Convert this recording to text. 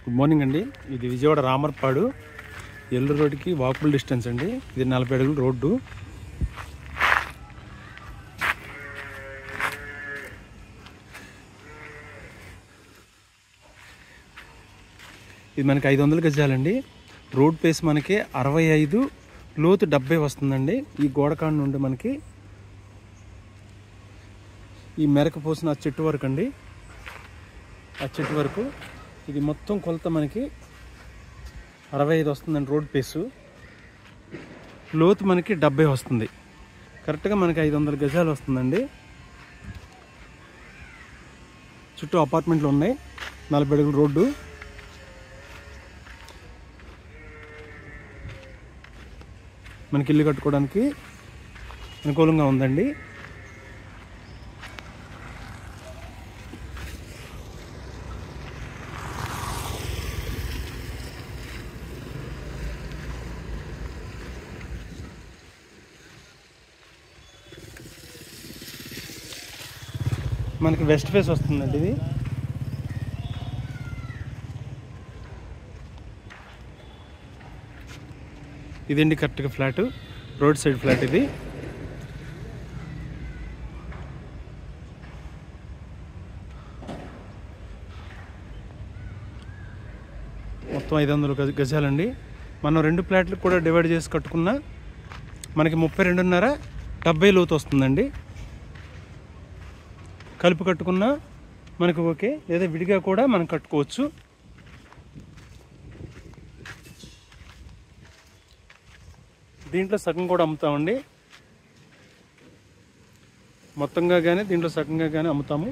Good morning అండి. ఇది విజయవాడ రామర్పాడు ఎల్లూరు రోడ్డుకి వాకబుల్ డిస్టెన్స్ అండి. ఇది 40 అడుగుల రోడ్డు. ఇది మనకి 500 గజాలండి. రోడ్ పేస్ మనకి 65, లోతు 70 వస్తుందండి. ఈ గోడకాడ నుండి మనకి ఈ మెరక పోసిన ఆ చెట్టు వరకు అండి, ఆ చెట్టు వరకు ఇది మొత్తం కొలత మనకి 65 వస్తుందండి. రోడ్ పేసు లోతు మనకి 70 వస్తుంది. కరెక్ట్గా మనకి 500 గజాలు వస్తుందండి. చుట్టూ అపార్ట్మెంట్లు ఉన్నాయి. 40 అడుగుల రోడ్డు. మనకి ఇల్లు కట్టుకోవడానికి అనుకూలంగా ఉందండి. మనకి వెస్ట్ ఫేస్ వస్తుందండి. ఇది ఇదండి కరెక్ట్గా ఫ్లాట్, రోడ్ సైడ్ ఫ్లాట్. ఇది మొత్తం 500 గజాలండి. మనం 2 ఫ్లాట్లు కూడా డివైడ్ చేసి కట్టుకున్నా మనకి 32.5, 70 లోతు వస్తుందండి. కలిపి కట్టుకున్నా మనకు ఓకే, లేదా విడిగా కూడా మనం కట్టుకోవచ్చు. దీంట్లో సగం కూడా అమ్ముతామండి. మొత్తంగా కానీ దీంట్లో సగంగా కానీ అమ్ముతాము.